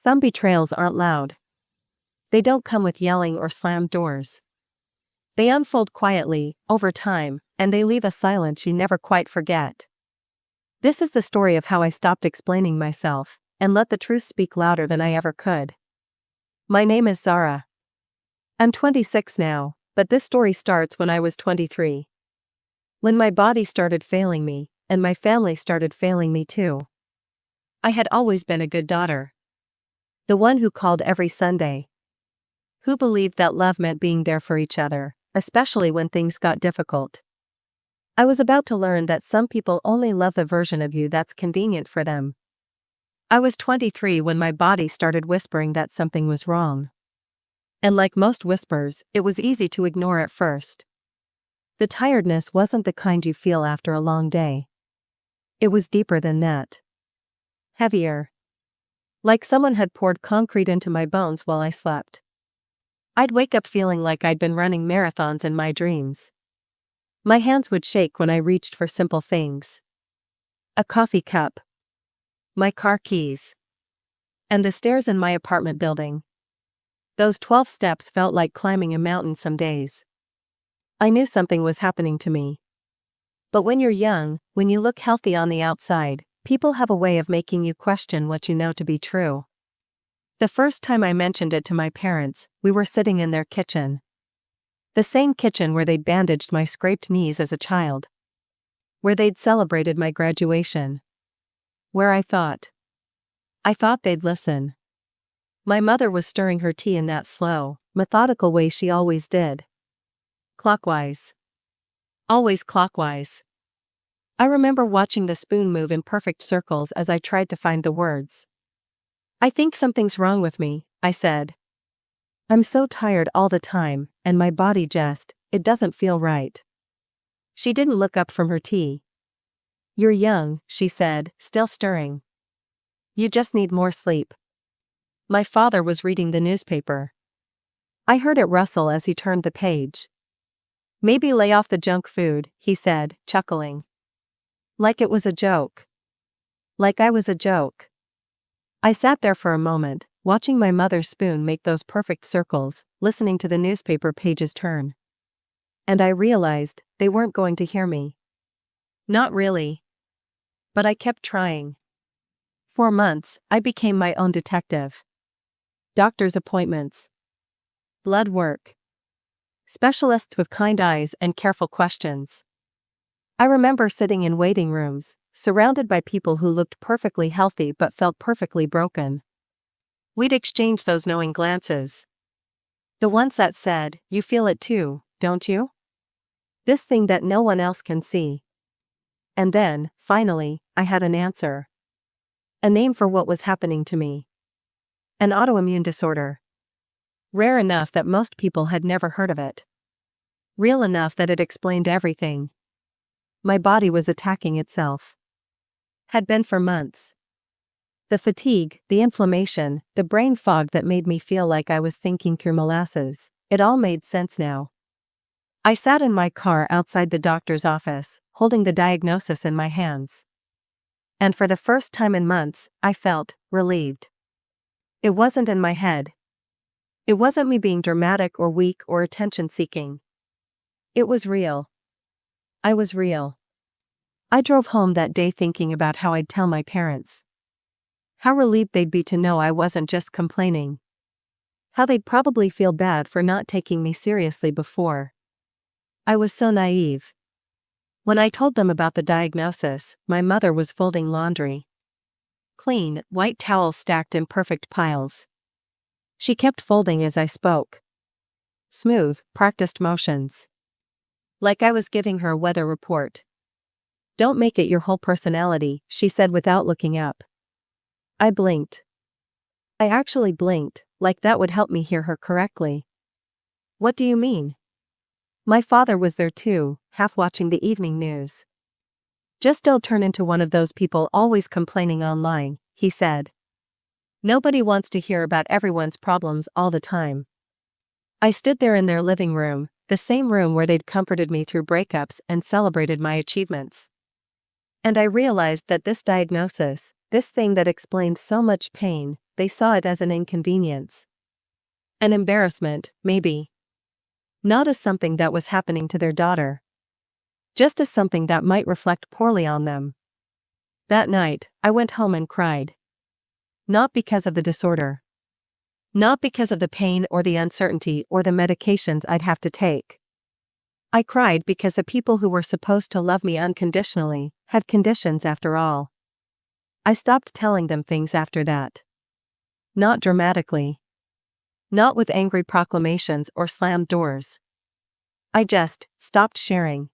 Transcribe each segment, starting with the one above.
Some betrayals aren't loud. They don't come with yelling or slammed doors. They unfold quietly, over time, and they leave a silence you never quite forget. This is the story of how I stopped explaining myself, and let the truth speak louder than I ever could. My name is Zara. I'm 26 now, but this story starts when I was 23. When my body started failing me, and my family started failing me too. I had always been a good daughter. The one who called every Sunday. Who believed that love meant being there for each other, especially when things got difficult. I was about to learn that some people only love the version of you that's convenient for them. I was 23 when my body started whispering that something was wrong. And like most whispers, it was easy to ignore at first. The tiredness wasn't the kind you feel after a long day. It was deeper than that. Heavier. Like someone had poured concrete into my bones while I slept. I'd wake up feeling like I'd been running marathons in my dreams. My hands would shake when I reached for simple things. A coffee cup. My car keys. And the stairs in my apartment building. Those 12 steps felt like climbing a mountain some days. I knew something was happening to me. But when you're young, when you look healthy on the outside, people have a way of making you question what you know to be true. The first time I mentioned it to my parents, we were sitting in their kitchen. The same kitchen where they'd bandaged my scraped knees as a child. Where they'd celebrated my graduation. Where I thought they'd listen. My mother was stirring her tea in that slow, methodical way she always did. Clockwise. Always clockwise. I remember watching the spoon move in perfect circles as I tried to find the words. I think something's wrong with me, I said. I'm so tired all the time, and my body it doesn't feel right. She didn't look up from her tea. You're young, she said, still stirring. You just need more sleep. My father was reading the newspaper. I heard it rustle as he turned the page. Maybe lay off the junk food, he said, chuckling. Like it was a joke. Like I was a joke. I sat there for a moment, watching my mother's spoon make those perfect circles, listening to the newspaper pages turn. And I realized they weren't going to hear me. Not really. But I kept trying. For months, I became my own detective. Doctor's appointments. Blood work. Specialists with kind eyes and careful questions. I remember sitting in waiting rooms, surrounded by people who looked perfectly healthy but felt perfectly broken. We'd exchange those knowing glances. The ones that said, "You feel it too, don't you? This thing that no one else can see." And then, finally, I had an answer. A name for what was happening to me. An autoimmune disorder. Rare enough that most people had never heard of it. Real enough that it explained everything. My body was attacking itself. Had been for months. The fatigue, the inflammation, the brain fog that made me feel like I was thinking through molasses, it all made sense now. I sat in my car outside the doctor's office, holding the diagnosis in my hands. And for the first time in months, I felt relieved. It wasn't in my head. It wasn't me being dramatic or weak or attention-seeking. It was real. I was real. I drove home that day thinking about how I'd tell my parents. How relieved they'd be to know I wasn't just complaining. How they'd probably feel bad for not taking me seriously before. I was so naive. When I told them about the diagnosis, my mother was folding laundry. Clean, white towels stacked in perfect piles. She kept folding as I spoke. Smooth, practiced motions. Like I was giving her a weather report. Don't make it your whole personality, she said without looking up. I blinked. I actually blinked, like that would help me hear her correctly. What do you mean? My father was there too, half watching the evening news. Just don't turn into one of those people always complaining online, he said. Nobody wants to hear about everyone's problems all the time. I stood there in their living room, the same room where they'd comforted me through breakups and celebrated my achievements. And I realized that this diagnosis, This thing that explained so much pain, they saw it as an inconvenience. An embarrassment, maybe. Not as something that was happening to their daughter. Just as something that might reflect poorly on them. That night, I went home and cried. Not because of the disorder. Not because of the pain or the uncertainty or the medications I'd have to take. I cried because the people who were supposed to love me unconditionally had conditions after all. I stopped telling them things after that. Not dramatically. Not with angry proclamations or slammed doors. I just stopped sharing.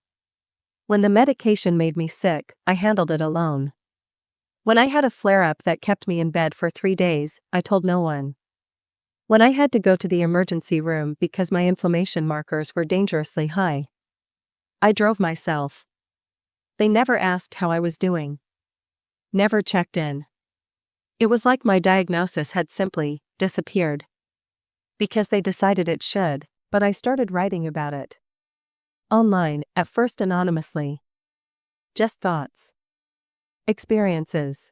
When the medication made me sick, I handled it alone. When I had a flare-up that kept me in bed for 3 days, I told no one. When I had to go to the emergency room because my inflammation markers were dangerously high, I drove myself. They never asked how I was doing. Never checked in. It was like my diagnosis had simply disappeared. Because they decided it should, but I started writing about it. Online, at first anonymously. Just thoughts. Experiences.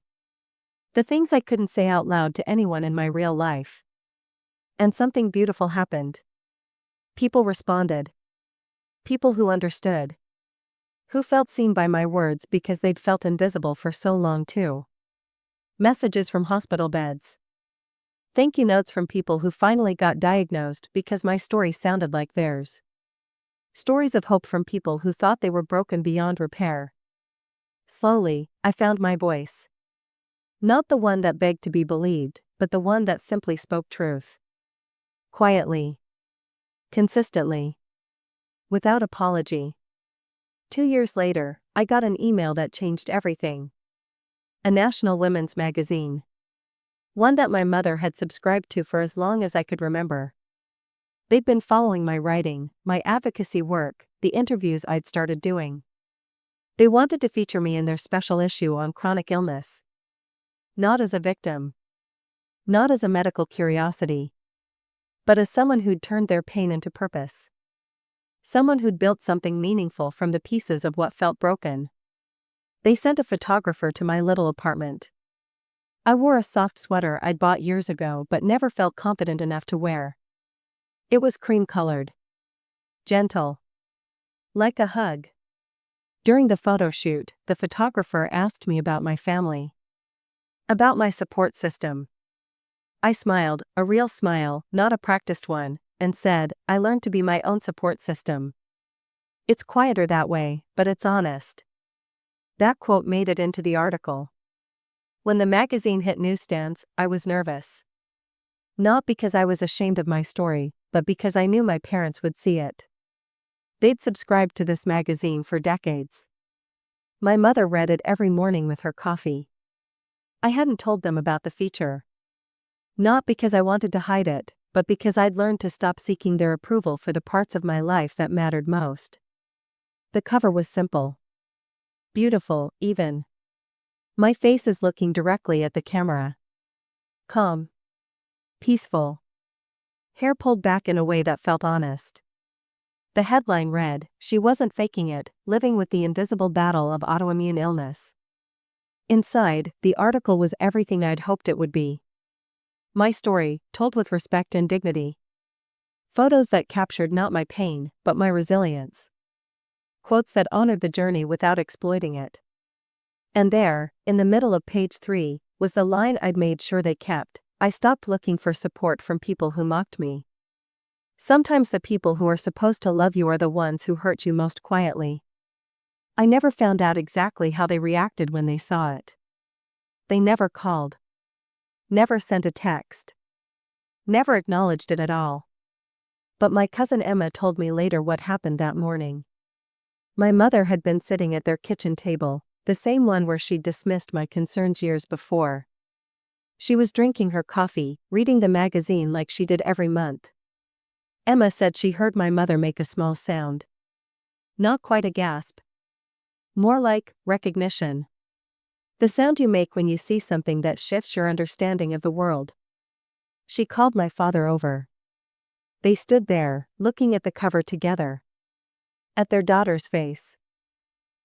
The things I couldn't say out loud to anyone in my real life. And something beautiful happened. People responded. People who understood. Who felt seen by my words because they'd felt invisible for so long too. Messages from hospital beds. Thank you notes from people who finally got diagnosed because my story sounded like theirs. Stories of hope from people who thought they were broken beyond repair. Slowly, I found my voice. Not the one that begged to be believed, but the one that simply spoke truth. Quietly. Consistently. Without apology. 2 years later, I got an email that changed everything. A national women's magazine. One that my mother had subscribed to for as long as I could remember. They'd been following my writing, my advocacy work, the interviews I'd started doing. They wanted to feature me in their special issue on chronic illness. Not as a victim. Not as a medical curiosity. But as someone who'd turned their pain into purpose. Someone who'd built something meaningful from the pieces of what felt broken. They sent a photographer to my little apartment. I wore a soft sweater I'd bought years ago but never felt confident enough to wear. It was cream-colored. Gentle. Like a hug. During the photo shoot, the photographer asked me about my family. About my support system. I smiled, a real smile, not a practiced one, and said, I learned to be my own support system. It's quieter that way, but it's honest. That quote made it into the article. When the magazine hit newsstands, I was nervous. Not because I was ashamed of my story, but because I knew my parents would see it. They'd subscribed to this magazine for decades. My mother read it every morning with her coffee. I hadn't told them about the feature. Not because I wanted to hide it, but because I'd learned to stop seeking their approval for the parts of my life that mattered most. The cover was simple. Beautiful, even. My face is looking directly at the camera. Calm. Peaceful. Hair pulled back in a way that felt honest. The headline read, She wasn't faking it, living with the invisible battle of autoimmune illness. Inside, the article was everything I'd hoped it would be. My story, told with respect and dignity. Photos that captured not my pain, but my resilience. Quotes that honored the journey without exploiting it. And there, in the middle of page 3, was the line I'd made sure they kept, I stopped looking for support from people who mocked me. Sometimes the people who are supposed to love you are the ones who hurt you most quietly. I never found out exactly how they reacted when they saw it. They never called. Never sent a text. Never acknowledged it at all. But my cousin Emma told me later what happened that morning. My mother had been sitting at their kitchen table, the same one where she'd dismissed my concerns years before. She was drinking her coffee, reading the magazine like she did every month. Emma said she heard my mother make a small sound. Not quite a gasp. More like recognition. The sound you make when you see something that shifts your understanding of the world. She called my father over. They stood there, looking at the cover together. At their daughter's face.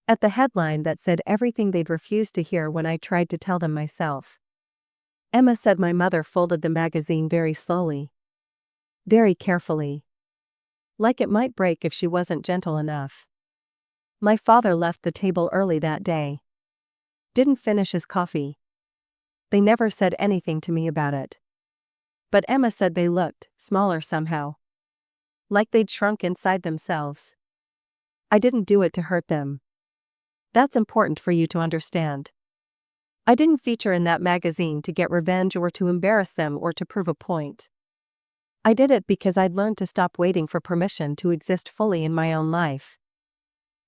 at the headline that said everything they'd refused to hear when I tried to tell them myself. Emma said my mother folded the magazine very slowly. Very carefully. Like it might break if she wasn't gentle enough. My father left the table early that day. Didn't finish his coffee. They never said anything to me about it. But Emma said they looked smaller somehow. Like they'd shrunk inside themselves. I didn't do it to hurt them. That's important for you to understand. I didn't feature in that magazine to get revenge or to embarrass them or to prove a point. I did it because I'd learned to stop waiting for permission to exist fully in my own life.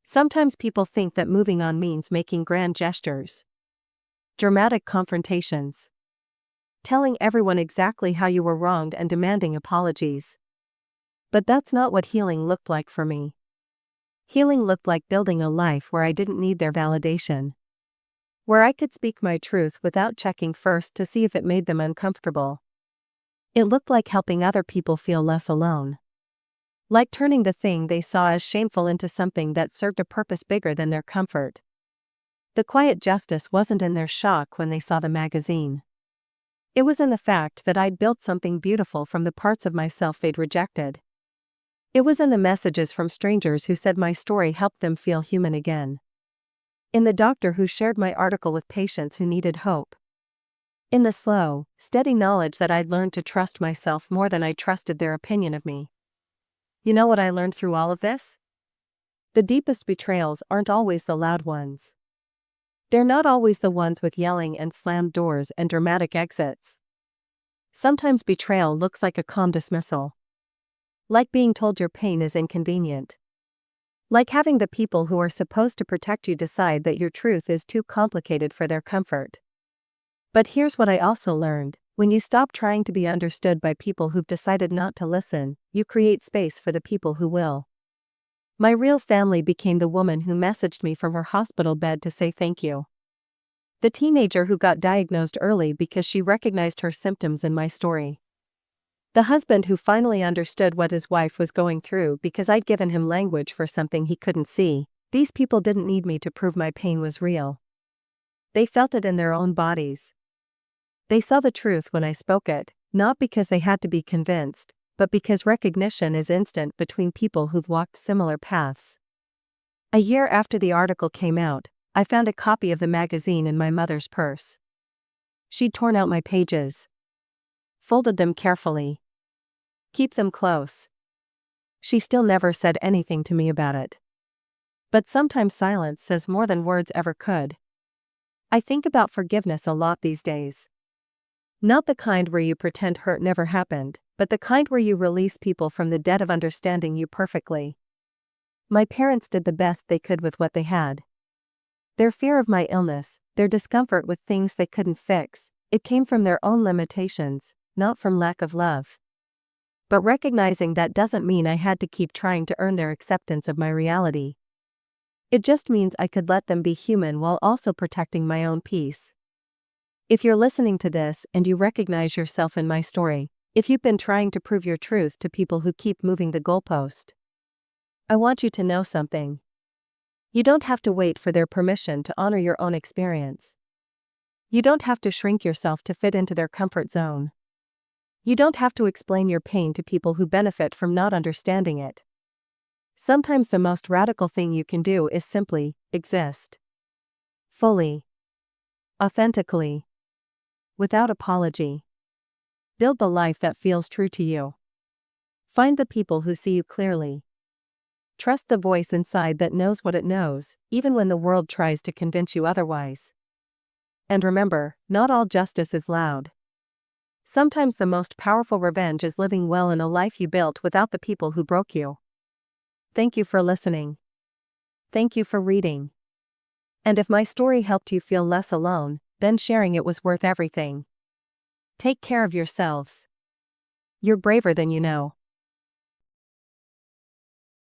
Sometimes people think that moving on means making grand gestures. Dramatic confrontations. Telling everyone exactly how you were wronged and demanding apologies. But that's not what healing looked like for me. Healing looked like building a life where I didn't need their validation. Where I could speak my truth without checking first to see if it made them uncomfortable. It looked like helping other people feel less alone. Like turning the thing they saw as shameful into something that served a purpose bigger than their comfort. The quiet justice wasn't in their shock when they saw the magazine. It was in the fact that I'd built something beautiful from the parts of myself they'd rejected. It was in the messages from strangers who said my story helped them feel human again. In the doctor who shared my article with patients who needed hope. In the slow, steady knowledge that I'd learned to trust myself more than I trusted their opinion of me. You know what I learned through all of this? The deepest betrayals aren't always the loud ones. They're not always the ones with yelling and slammed doors and dramatic exits. Sometimes betrayal looks like a calm dismissal. Like being told your pain is inconvenient. Like having the people who are supposed to protect you decide that your truth is too complicated for their comfort. But here's what I also learned: when you stop trying to be understood by people who've decided not to listen, you create space for the people who will. My real family became the woman who messaged me from her hospital bed to say thank you. The teenager who got diagnosed early because she recognized her symptoms in my story. The husband who finally understood what his wife was going through because I'd given him language for something he couldn't see. These people didn't need me to prove my pain was real. They felt it in their own bodies. They saw the truth when I spoke it, not because they had to be convinced, but because recognition is instant between people who've walked similar paths. A year after the article came out, I found a copy of the magazine in my mother's purse. She'd torn out my pages. Folded them carefully. Keep them close. She still never said anything to me about it. But sometimes silence says more than words ever could. I think about forgiveness a lot these days. Not the kind where you pretend hurt never happened, but the kind where you release people from the debt of understanding you perfectly. My parents did the best they could with what they had. Their fear of my illness, their discomfort with things they couldn't fix, it came from their own limitations, not from lack of love. But recognizing that doesn't mean I had to keep trying to earn their acceptance of my reality. It just means I could let them be human while also protecting my own peace. If you're listening to this and you recognize yourself in my story, if you've been trying to prove your truth to people who keep moving the goalpost, I want you to know something. You don't have to wait for their permission to honor your own experience. You don't have to shrink yourself to fit into their comfort zone. You don't have to explain your pain to people who benefit from not understanding it. Sometimes the most radical thing you can do is simply exist. Fully. Authentically. Without apology. Build the life that feels true to you. Find the people who see you clearly. Trust the voice inside that knows what it knows, even when the world tries to convince you otherwise. And remember, not all justice is loud. Sometimes the most powerful revenge is living well in a life you built without the people who broke you. Thank you for listening. Thank you for reading. And if my story helped you feel less alone, then sharing it was worth everything. Take care of yourselves. You're braver than you know.